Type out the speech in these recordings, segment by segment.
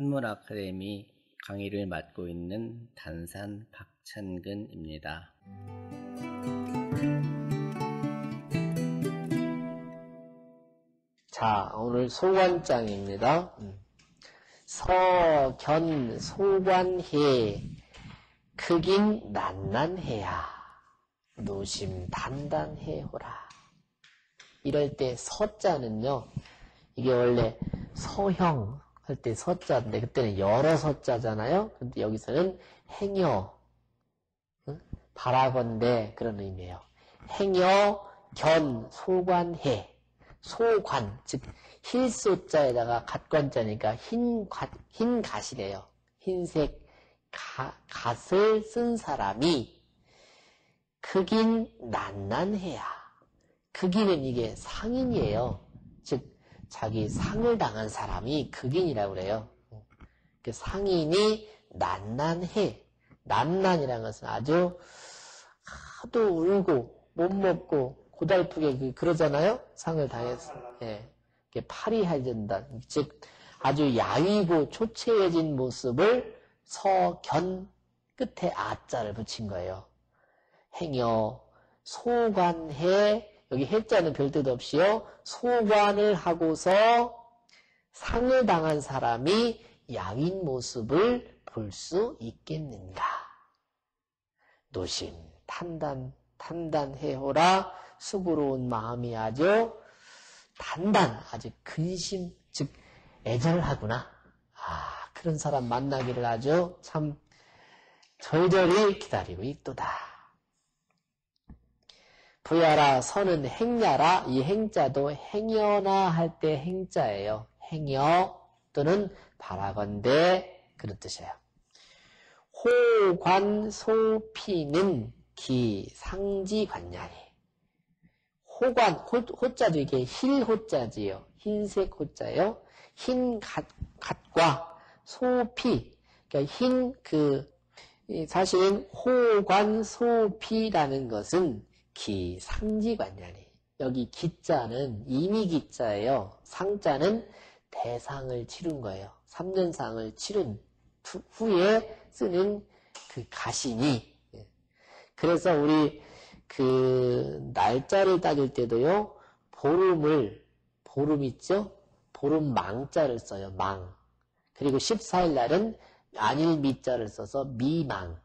한문 아카데미 강의를 맡고 있는 단산 박찬근입니다. 자, 오늘 소관장입니다. 서견 소관해 크긴 난난해야 노심 단단해호라. 이럴 때 서자는요, 이게 원래 서형 할 때 서자인데 그때는 여러 서자잖아요. 근데 여기서는 행여, 바라건대 그런 의미예요. 행여 견 소관해, 소관 즉 힐소자에다가 갓관자니까 흰 갓이래요. 흰색 갓을 쓴 사람이 크긴 난난해야. 크기는 이게 상인이에요. 즉 자기 상을 당한 사람이 극인이라고 그래요. 그 상인이 난난해. 난난이라는 것은 아주 하도 울고 못 먹고 고달프게 그러잖아요. 상을 당해서. 예. 파리해진다. 즉 아주 야위고 초췌해진 모습을 서견 끝에 아자를 붙인 거예요. 행여 소관해, 여기 해자는 별 뜻 없이요. 소관을 하고서 상을 당한 사람이 야윈 모습을 볼 수 있겠는가. 노심 단단해오라. 수고로운 마음이 아주 아주 근심, 즉 애절하구나. 그런 사람 만나기를 아주 참 절절히 기다리고 있도다. 부야라 서는 행야라. 이 행자도 행여나 할 때 행자예요. 행여 또는 바라건대 그런 뜻이에요. 호관소피는 기상지관냐니. 호자도 이게 힐호자지요. 흰색 호자예요. 흰 갓과 소피, 그러니까 사실은 호관소피라는 것은 기상지관냐니. 여기 기자는 이미기자예요. 상자는 대상을 치른 거예요. 3년상을 치른 후에 쓰는 그 가시니. 그래서 우리 날짜를 따질 때도요, 보름 있죠? 보름 망자를 써요. 망. 그리고 14일 날은 안일미자를 써서 미망.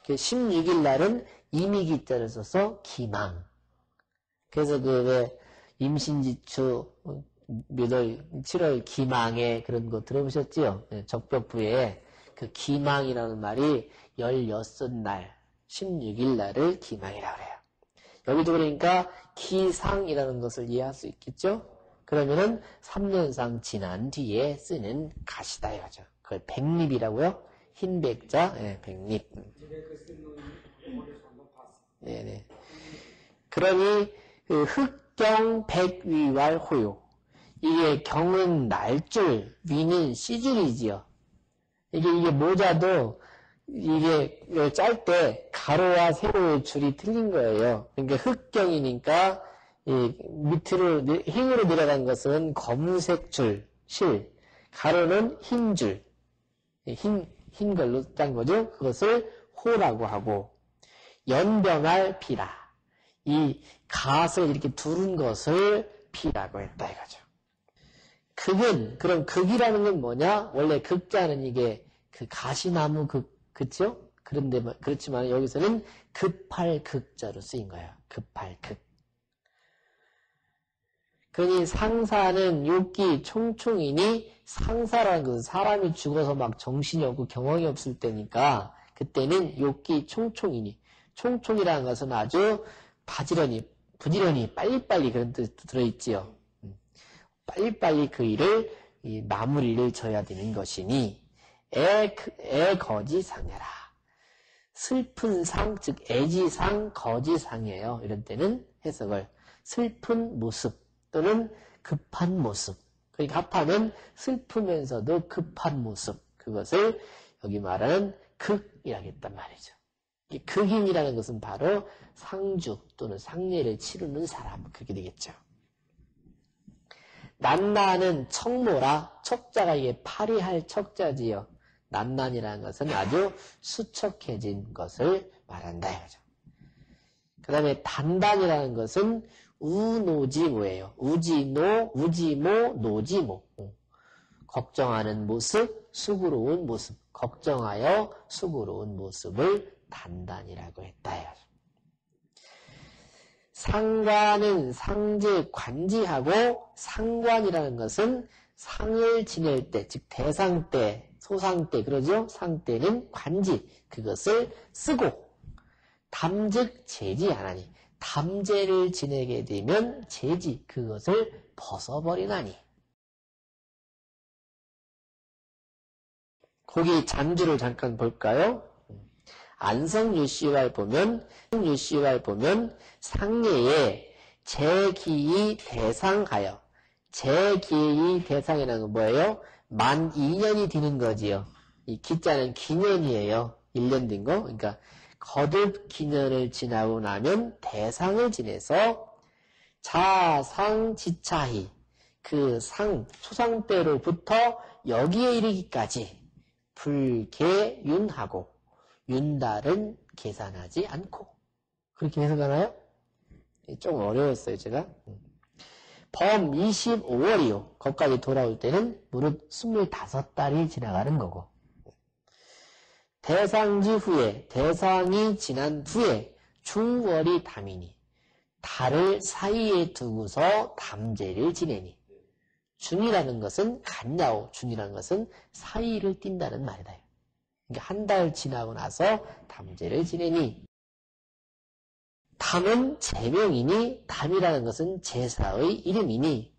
16일 날은 이미기자를 써서 기망. 그래서 왜 임신지추 몇월 7월 기망에 그런 거 들어보셨지요? 적벽부에 그 기망이라는 말이 16날 16일 날을 기망이라고 그래요. 여기도 그러니까 기상이라는 것을 이해할 수 있겠죠? 그러면은 3년상 지난 뒤에 쓰는 가시다 이거죠. 그걸 백립이라고요? 흰 백자, 백립. 네네. 그러니 흑경 백위왈 호요. 이게 경은 날줄, 위는 씨줄이지요. 이게 모자도 이게 짤 때 가로와 세로의 줄이 틀린 거예요. 그러니까 흑경이니까 밑으로 흰으로 내려간 것은 검은색 줄, 실. 가로는 흰 줄, 흰 걸로 짠 거죠. 그것을 호라고 하고, 연병할 피라. 이 갓을 이렇게 두른 것을 피라고 했다 이거죠. 그럼 극이라는 건 뭐냐? 원래 극자는 이게 그 가시나무 그쵸? 그렇지만 여기서는 급할 극자로 쓰인 거예요. 급할 극. 그러니 상사는 욕기 총총이니, 상사라는 것은 사람이 죽어서 막 정신이 없고 경황이 없을 때니까 그때는 욕기 총총이니, 총총이라는 것은 아주 부지런히 빨리빨리 그런 뜻도 들어있지요. 빨리빨리 그 일을 마무리를 져야 되는 것이니 거지상해라. 슬픈 상, 즉 애지상, 거지상이에요. 이런 때는 해석을 슬픈 모습 또는 급한 모습. 그러니까 합하면 슬프면서도 급한 모습. 그것을 여기 말하는 극이라겠단 말이죠. 이 극인이라는 것은 바로 상주 또는 상례를 치르는 사람. 그렇게 되겠죠. 난나는 척모라. 척자가 이게 파리할 척자지요. 난난이라는 것은 아주 수척해진 것을 말한다 이거죠. 그 다음에 단단이라는 것은 우노지모예요. 우지노, 우지모, 노지모. 걱정하는 모습, 수고로운 모습. 걱정하여 수고로운 모습을 단단이라고 했다 이거죠. 상관은 상제 관지하고 상관이라는 것은 상을 지낼 때, 즉 대상 때, 소상 때, 그러죠? 상 때는 관지, 그것을 쓰고 담즉 제지하나니 담제를 지내게 되면 제지, 그것을 벗어버리나니. 거기 잠주를 잠깐 볼까요? 안성유씨왈 보면 상예에 제기이 대상하여, 제기이 대상이라는 건 뭐예요? 만 2년이 되는 거지요. 이 기자는 기년이에요. 1년 된 거. 그러니까 거듭 기년을 지나고 나면 대상을 지내서 자상지차히, 그 상, 초상 때로부터 여기에 이르기까지 불계윤하고, 윤달은 계산하지 않고. 그렇게 해석하나요? 좀 어려웠어요, 제가. 범 25월이요. 거기까지 돌아올 때는 무릇 25달이 지나가는 거고. 대상지 후에, 대상이 지난 후에 중월이 담이니, 달을 사이에 두고서 담제를 지내니. 중이라는 것은 간야오, 중이라는 것은 사이를 띈다는 말이다. 그러니까 한 달 지나고 나서 담제를 지내니. 담은 제명이니, 담이라는 것은 제사의 이름이니,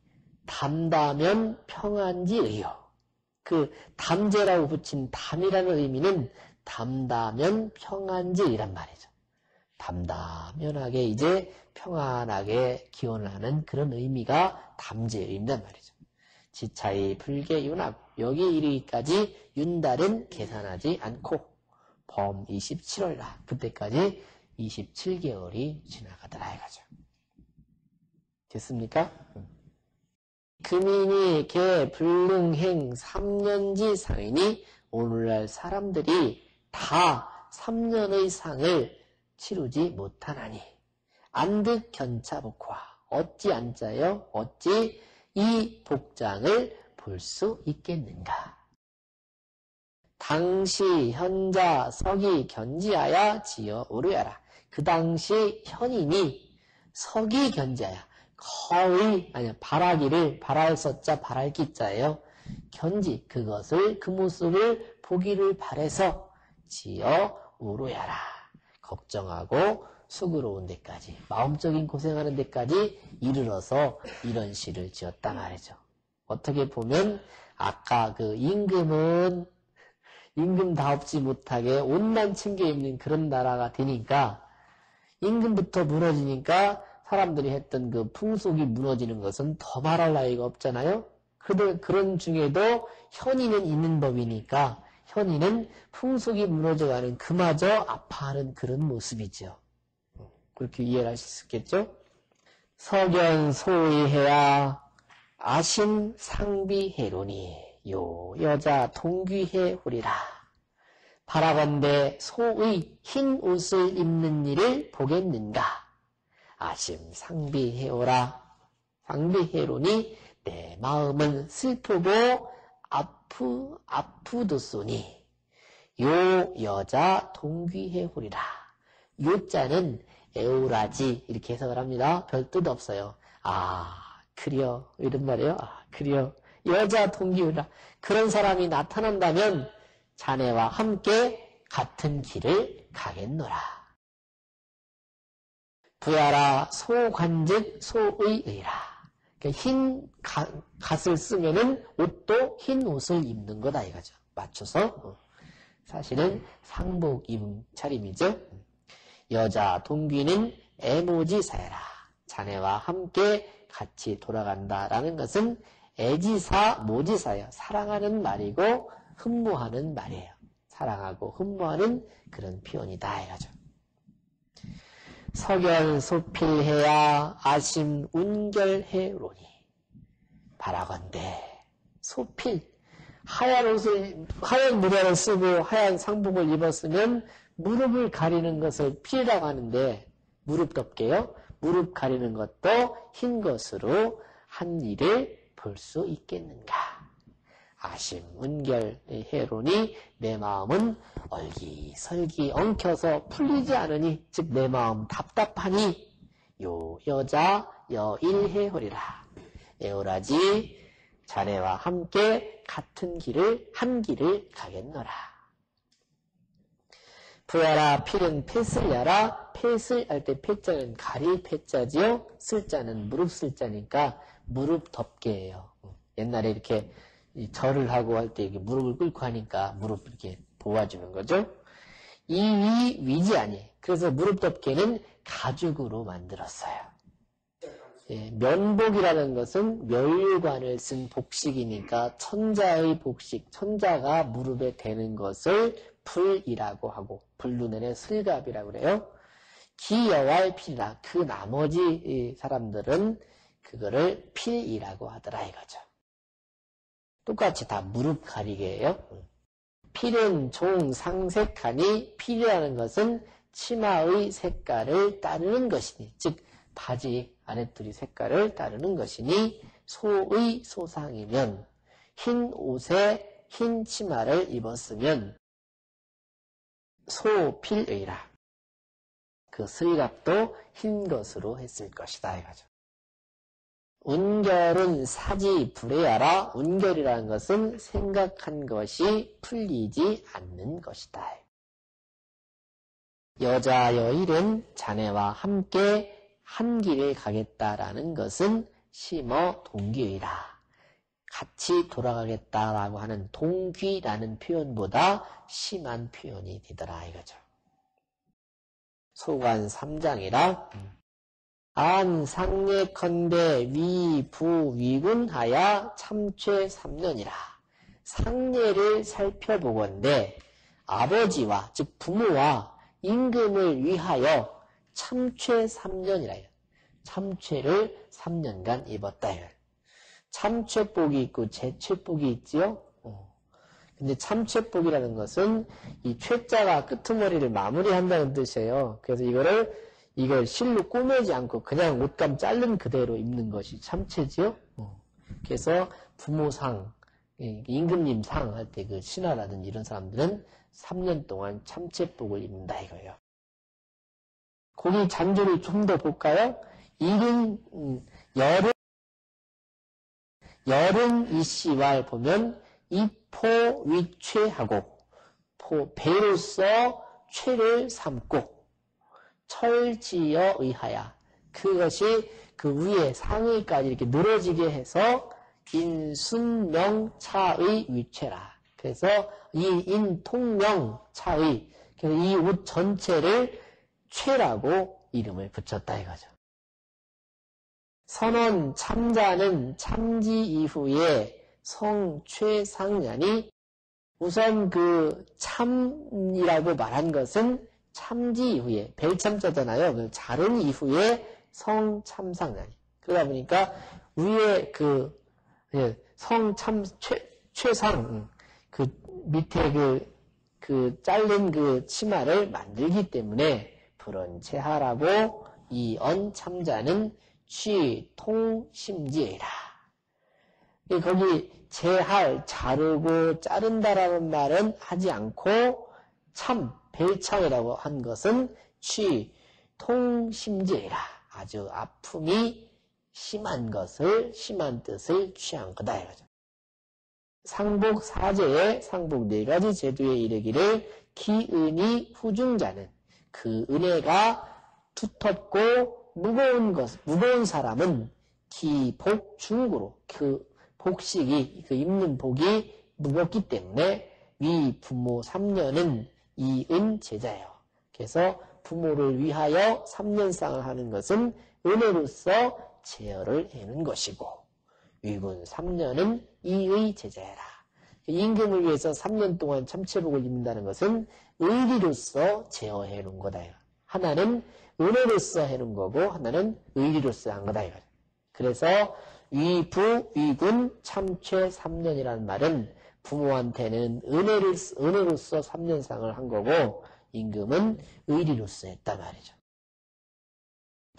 담다면 평안지의요. 그 담제라고 붙인 담이라는 의미는 담다면 평안지이란 말이죠. 담다면하게 이제 평안하게 기원하는 그런 의미가 담제의 의미란 말이죠. 지차이 불계윤합, 여기 이르기까지 윤달은 계산하지 않고 범 27월라, 그때까지 27개월이 지나가더라 이거죠. 됐습니까? 금인이 개 불능행 3년지 상이니, 오늘날 사람들이 다 3년의 상을 치르지 못하나니, 안득 견차복화, 어찌 앉아요? 어찌 이 복장을 볼 수 있겠는가? 당시 현자 석이 견지하여 지어 오르야라. 그 당시 현인이 석이 견지하여, 거의, 아니야, 바라기를, 바랄 서자 바랄 기자예요. 견지, 그것을, 그 모습을 보기를 바래서 지어 오르야라. 걱정하고 수고로운 데까지, 마음적인 고생하는 데까지 이르러서 이런 시를 지었다 말이죠. 어떻게 보면 아까 그 임금 다 없지 못하게 옷만 챙겨 입는 그런 나라가 되니까, 임금부터 무너지니까 사람들이 했던 그 풍속이 무너지는 것은 더 말할 나위가 없잖아요. 그런 중에도 현이는 있는 법이니까 현이는 풍속이 무너져가는 그마저 아파하는 그런 모습이죠. 그렇게 이해를 하실 수 있겠죠? 석연 소의해야 아심 상비해로니 요 여자 동귀해 후리라. 바라건대 소의 흰 옷을 입는 일을 보겠는가? 아심 상비해오라. 상비해로니 내 마음은 슬프고 아프도소니 요 여자 동귀해 후리라. 요자는 에오라지 이렇게 해석을 합니다. 별 뜻 없어요. 그려 이런 말이에요. 그려 여자 동기우라. 그런 사람이 나타난다면 자네와 함께 같은 길을 가겠노라. 부야라 소관즉 소의의라. 그러니까 흰 갓을 쓰면은 옷도 흰 옷을 입는 거다 이거죠. 맞춰서 사실은 상복 입은 차림이죠. 여자 동귀는 애모지사여라. 자네와 함께 같이 돌아간다라는 것은 애지사, 모지사예요. 사랑하는 말이고 흠모하는 말이에요. 사랑하고 흠모하는 그런 표현이다 이거죠. 석연 소필해야 아심 운결해로니. 바라건대 소필 하얀 무단을 쓰고 하얀 상복을 입었으면 무릎을 가리는 것을 필이라고 하는데 무릎 덮개요. 무릎 가리는 것도 흰 것으로 한 일을 볼 수 있겠는가. 아심 은결의 해로니 내 마음은 얼기설기 엉켜서 풀리지 않으니 즉 내 마음 답답하니 요 여자 여일해허리라. 에오라지 자네와 함께 같은 길을 한 길을 가겠노라. 부야라 필은 패슬야라. 패슬 할 때 패자는 가릴 패자지요. 슬자는 무릎 슬자니까 무릎 덮개예요. 옛날에 이렇게 절을 하고 할 때 무릎을 꿇고 하니까 무릎 이렇게 도와주는 거죠. 이 위지 아니. 그래서 무릎 덮개는 가죽으로 만들었어요. 예, 면복이라는 것은 멸관을 쓴 복식이니까 천자의 복식, 천자가 무릎에 대는 것을 풀이라고 하고 불루는의 슬갑이라고 그래요. 기여왈 필이라. 그 나머지 사람들은 그거를 필이라고 하더라 이거죠. 똑같이 다 무릎 가리개예요. 필은 종상색하니 필이라는 것은 치마의 색깔을 따르는 것이니 즉 바지 아랫돌이 색깔을 따르는 것이니 소의 소상이면 흰 옷에 흰 치마를 입었으면 소필의라. 그 슬갑도 흰 것으로 했을 것이다 이거죠. 운결은 사지 불해야라. 운결이라는 것은 생각한 것이 풀리지 않는 것이다. 여자 여일은 자네와 함께 한 길을 가겠다라는 것은 심어 동귀이라. 같이 돌아가겠다라고 하는 동귀라는 표현보다 심한 표현이 되더라 이거죠. 소관 3장이라. 안 상례컨대 위부 위군하야 참최 3년이라. 상례를 살펴보건대 아버지와 즉 부모와 임금을 위하여 참최 3년이라. 참최를 3년간 입었다. 참최복이 있고 재최복이 있지요. 근데 참최복이라는 것은 이 최자가 끄트머리를 마무리한다는 뜻이에요. 그래서 이걸 실로 꼬매지 않고 그냥 옷감 자른 그대로 입는 것이 참최지요. 그래서 부모상, 임금님 상 할 때 그 신하라든지 이런 사람들은 3년 동안 참채복을 입는다 이거예요. 거기 잔조를 좀 더 볼까요? 여름 이씨왈 보면 이포 위최하고 배로서 최를 삼고 철지어 의하야. 그것이 그 위에 상의까지 이렇게 늘어지게 해서 인순명차의 위최라. 그래서 이 인통명차의 이 옷 전체를 최라고 이름을 붙였다 이거죠. 선원 참자는 참지 이후에 성최상년이 우선 그 참이라고 말한 것은 참지 이후에 벨참자잖아요. 자른 이후에 성참상년이. 그러다 보니까 위에 그 성참 최상 그 밑에 그 잘린 그 치마를 만들기 때문에 불언체하라고 이언 참자는 취통심지이라. 거기 제할 자르고 자른다라는 말은 하지 않고 참 벨참이라고 한 것은 취통심지이라. 아주 아픔이 심한 뜻을 취한 거다 이거죠. 상복 4제에 상복 4가지 제도에 이르기를 기은이 후중자는 그 은혜가 두텁고 무거운 사람은 기복 중구로 그 복식이 그 입는 복이 무겁기 때문에 위 부모 3년은 이은 제자예요. 그래서 부모를 위하여 3년상을 하는 것은 은혜로서 제어를 해는 것이고 위군 3년은 이의 제자야라. 임금을 위해서 3년 동안 참채복을 입는다는 것은 의리로서 제어해 놓은 거다. 하나는 은혜로서 해놓은 거고 하나는 의리로서 한 거다. 그래서 위부, 위군, 참최 3년이라는 말은 부모한테는 은혜로서 3년상을 한 거고 임금은 의리로서 했단 말이죠.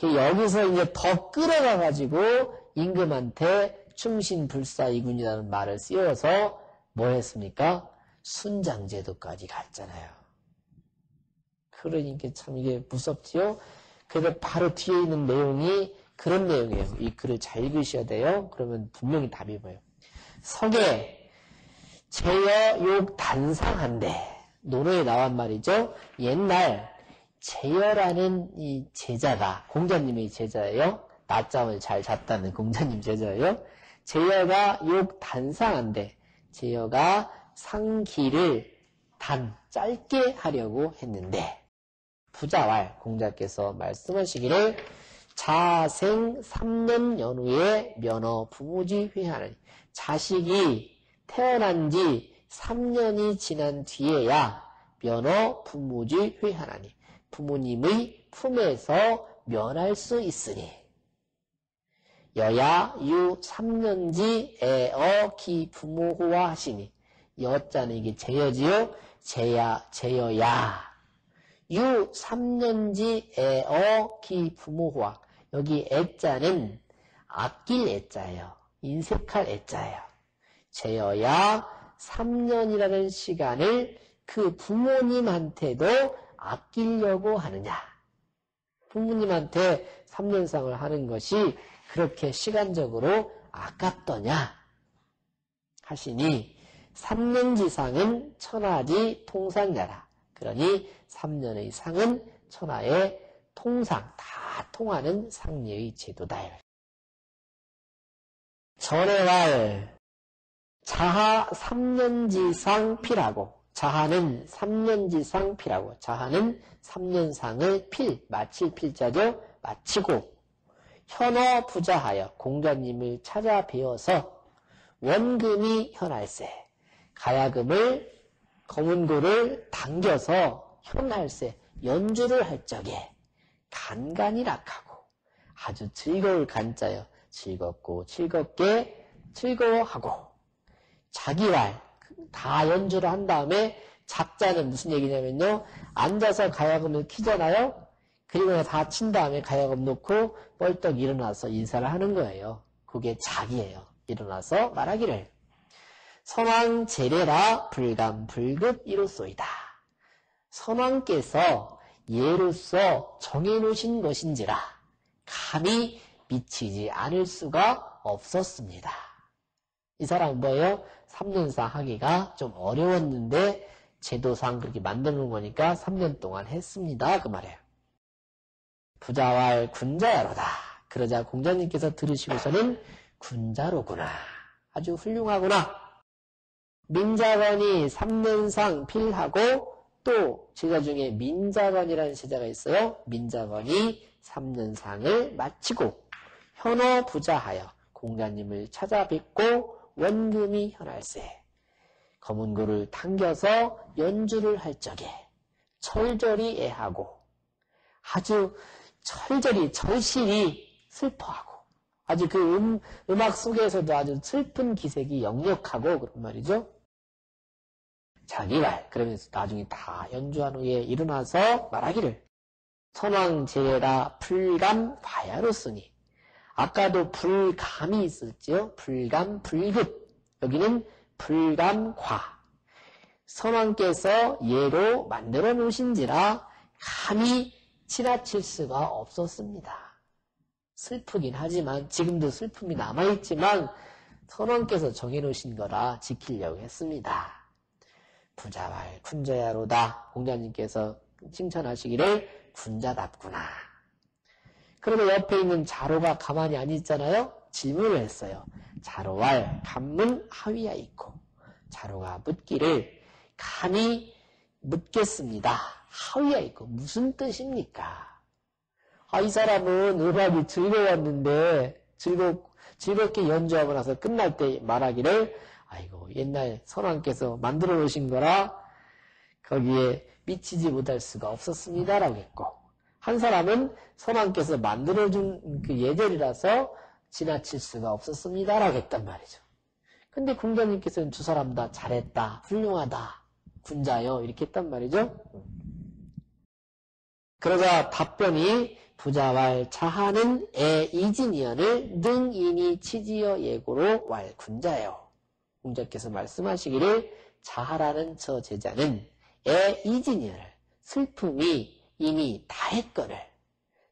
여기서 이제 더 끌어가가지고 임금한테 충신불사이군이라는 말을 씌워서 뭐 했습니까? 순장제도까지 갔잖아요. 그러니까 참 이게 무섭지요? 그래서 바로 뒤에 있는 내용이 그런 내용이에요. 이 글을 잘 읽으셔야 돼요. 그러면 분명히 답이 보여요. 석에 제여 욕 단상한데 논어에 나온 말이죠. 옛날 제여라는 이 제자가 공자님의 제자예요. 낮잠을 잘 잤다는 공자님 제자예요. 제여가 욕 단상한데 제여가 상기를 짧게 하려고 했는데 부자왈 공자께서 말씀하시기를 자생 3년 연후에 면허 부모지 회하는 자식이 태어난 지 3년이 지난 뒤에야 면허 부모지 회하나니 부모님의 품에서 면할 수 있으니 여야 유 3년지 애어 기 부모호와 하시니 여자는 이게 제여지요. 제여야 유 3년지 애어 기 부모호와 여기 애자는 아낄 애자예요. 인색할 애자예요. 제여야 3년이라는 시간을 그 부모님한테도 아끼려고 하느냐. 부모님한테 3년상을 하는 것이 그렇게 시간적으로 아깝더냐 하시니 3년지상은 천하지 통상야라. 그러니 3년의 상은 천하의 통상, 다 통하는 상례의 제도다. 전해왈 자하 3년지상 필하고 자하는 3년지상 필하고 자하는 3년상을 마칠 필자죠. 마치고 현어 부자하여 공자님을 찾아 배워서 원금이 현할세 가야금을 검은고를 당겨서 현할세 연주를 할 적에 간간히 락하고 아주 즐거울 간자여 즐겁고 즐겁게 즐거워하고 자기왈 다 연주를 한 다음에 작자는 무슨 얘기냐면요. 앉아서 가야금을 키잖아요. 그리고 다 친 다음에 가야금 놓고 뻘떡 일어나서 인사를 하는 거예요. 그게 작이에요. 일어나서 말하기를 선왕 제례라 불감불급 이로소이다. 선왕께서 예로서 정해놓으신 것인지라 감히 미치지 않을 수가 없었습니다. 이 사람은 뭐예요? 3년상 하기가 좀 어려웠는데 제도상 그렇게 만드는 거니까 3년 동안 했습니다. 그 말이에요. 부자왈 군자야로다. 그러자 공자님께서 들으시고서는 군자로구나. 아주 훌륭하구나. 민자관이 3년상 필하고 또 제자 중에 민자관이라는 제자가 있어요. 민자관이 3년상을 마치고 현어 부자하여 공자님을 찾아뵙고 원금이 현할세 검은고를 당겨서 연주를 할 적에 철저히 애하고 아주 절실히 슬퍼하고 아주 그 음악 속에서도 아주 슬픈 기색이 역력하고 그런 말이죠. 자기말 그러면서 나중에 다 연주한 후에 일어나서 말하기를 선왕제례라 불감 과야로 쓰니 아까도 불감이 있었죠. 불감 불급 여기는 불감과 선왕께서 예로 만들어 놓으신지라 감히 지나칠 수가 없었습니다. 슬프긴 하지만 지금도 슬픔이 남아있지만 선왕께서 정해놓으신 거라 지키려고 했습니다. 부자왈 군자야로다. 공자님께서 칭찬하시기를 군자답구나. 그러면 옆에 있는 자로가 가만히 안 있잖아요. 질문을 했어요. 자로왈 감문 하위야 있고 자로가 묻기를 감히 묻겠습니다. 하위야 있고 무슨 뜻입니까? 이 사람은 음악이 즐거웠는데 즐겁게 연주하고 나서 끝날 때 말하기를 아이고 옛날 선왕께서 만들어 놓으신 거라 거기에 미치지 못할 수가 없었습니다 라고 했고 한 사람은 선왕께서 만들어준 그 예절이라서 지나칠 수가 없었습니다라고 했단 말이죠. 근데 궁자님께서는 두 사람 다 잘했다, 훌륭하다, 군자요 이렇게 했단 말이죠. 그러자 답변이 부자왈 자하는 애 이진이언을 능인이 치지어 예고로 왈 군자요. 궁자께서 말씀하시기를 자하라는 저 제자는 애 이진이언을 슬픔이 이미 다 했거늘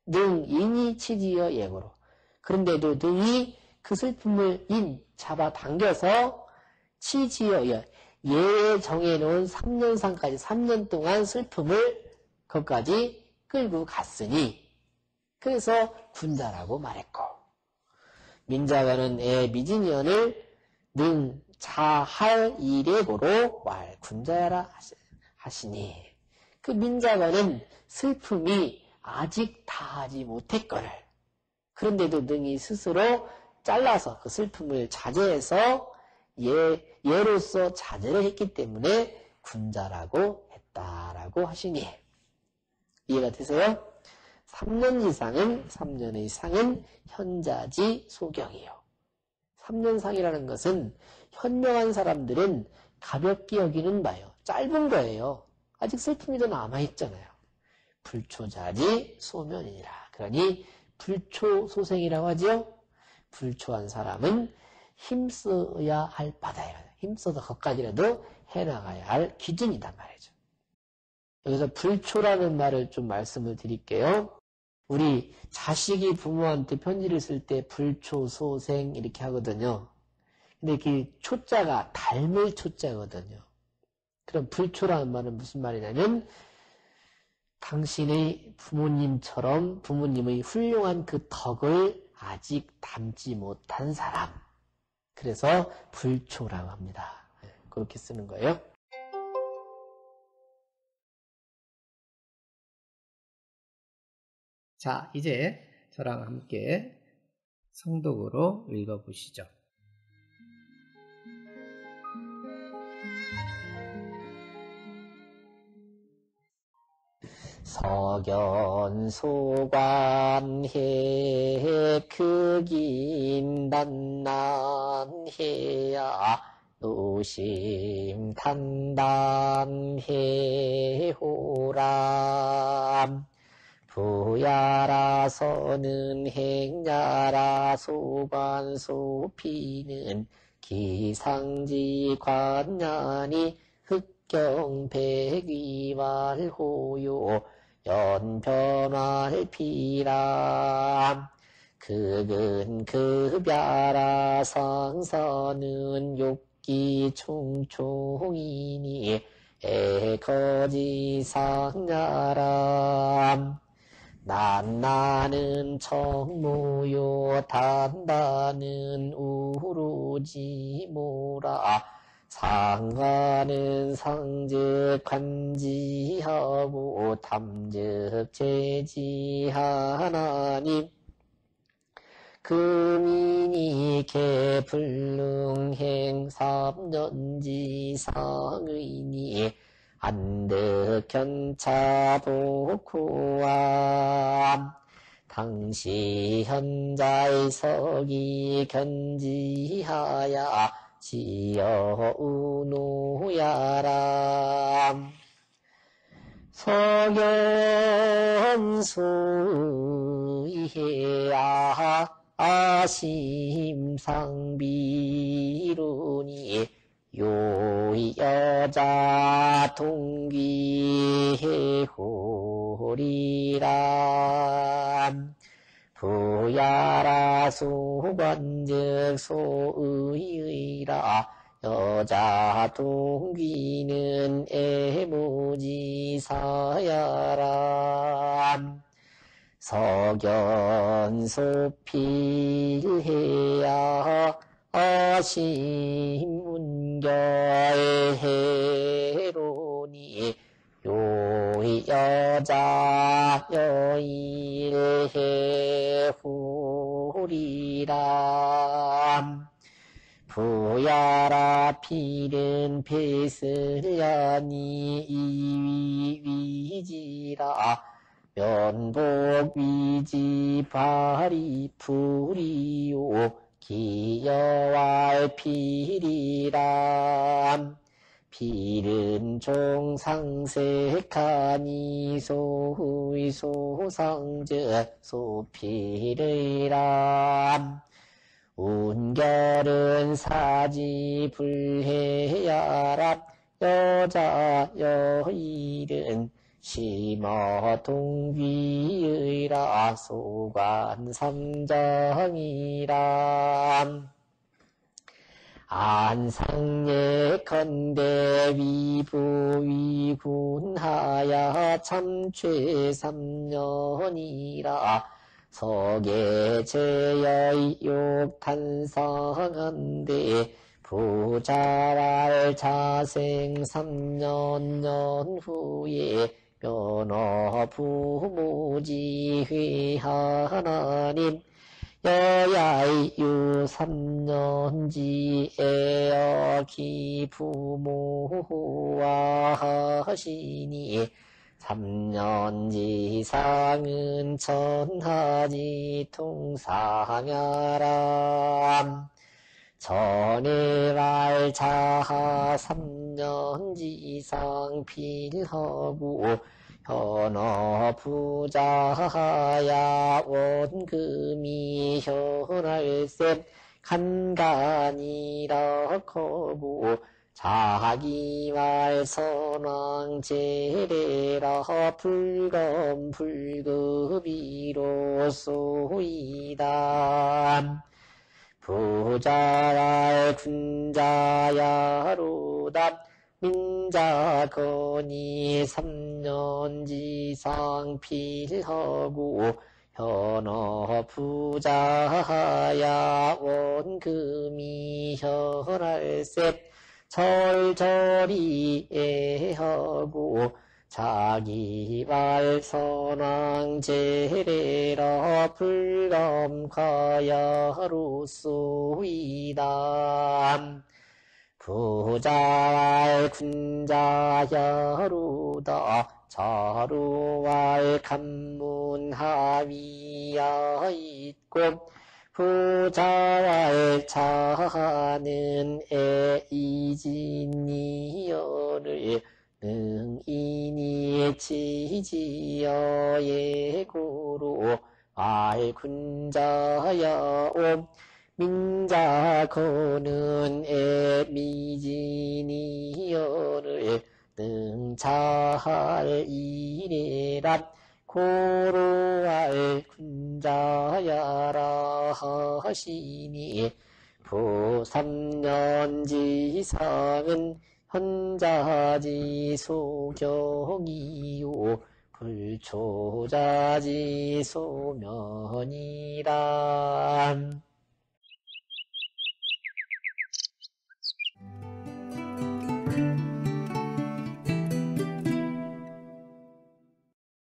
능인이 치지어 예고로 그런데도 능이 그 슬픔을 잡아당겨서 치지어 예에 정해놓은 3년상까지 3년 동안 슬픔을 거기까지 끌고 갔으니 그래서 군자라고 말했고 민자가는 애 미진년을 능 자할 이래고로 왈 군자라 하시니 그 민자가는 슬픔이 아직 다하지 못했거늘 그런데도 능이 스스로 잘라서 그 슬픔을 자제해서 예로서 자제를 했기 때문에 군자라고 했다라고 하시니 이해가 되세요? 3년 이상은 현자지 소경이요. 3년상이라는 것은 현명한 사람들은 가볍게 여기는 바요. 짧은 거예요. 아직 슬픔이 더 남아있잖아요. 불초자지 소면이니라. 그러니 불초소생이라고 하죠. 불초한 사람은 힘써야 할 바다예요. 힘써서 거기까지라도 해나가야 할 기준이단 말이죠. 여기서 불초라는 말을 좀 말씀을 드릴게요. 우리 자식이 부모한테 편지를 쓸 때 불초소생 이렇게 하거든요. 근데 그 초자가 닮을 초자거든요. 그럼 불초라는 말은 무슨 말이냐면 당신의 부모님처럼 부모님의 훌륭한 그 덕을 아직 담지 못한 사람. 그래서 불초라고 합니다. 그렇게 쓰는 거예요. 자, 이제 저랑 함께 성독으로 읽어보시죠. 석연소관해 극인 단난해야 노심 단단해 호람 부야라서는 행야라 소관소피는 기상지 관냐니 흑경백위왈호요 연변왈피람 극은 급야라 상서는 욕기 충충이니 애거지상야람 난나는 청무요 단다는 우루지모라 상가는 상즉 관지하고 탐즉 제지하나님 금인이 개불능행 삼년지상의니 안득견차복후함 당시 현자의 석이 견지하야 지여우노야람 석연수이해야 아심상비루니 요여자 동기해호리람 부야라 소관즉 소의의라 여자 동기는 애무지사야람 석연소필해야 아심문결해로니 요여자 여일해후리람 부야라 필은 배슬야니 이위위지라 면복 위지 발이 풀이요 기여왈 필이람 필은 종상색하니 소의 소상저 소필의람 운결은 사지 불해야람 여자 여일은 심어 동귀의라 소관 삼정이람 안상예컨대 위부 위군하야 참최 3년이라 석예 제여의 욕탄성한데 부자랄 자생 3년 후에 면허 부모지회하나님 여야의 유 3년지에어 기부모와 하시니 3년지상은 천하지 통상하람 전해발 자하 3년지상 필허구 현어 부자야 원금이 현할셈 간간이라 거부 자기말 선왕 제례라 불검 불급이로소이다 부자랄 군자야로답 민자건이 3년지상 필허구 현어 부자야 원금이 현할셈 철저리 애하고 자기발 선왕 제례라 불검가야로소이다 부자왈 군자야로다 자루왈 간문하위야 있고 부자왈 자하는 애이진이여를 능인이 지지여 예고로 알군자야옴 민자거는 애미진이여를 능차할 이래란 고로할 군자야라 하시니 부삼년지상은 현자지 소경이요 불초자지 소면이란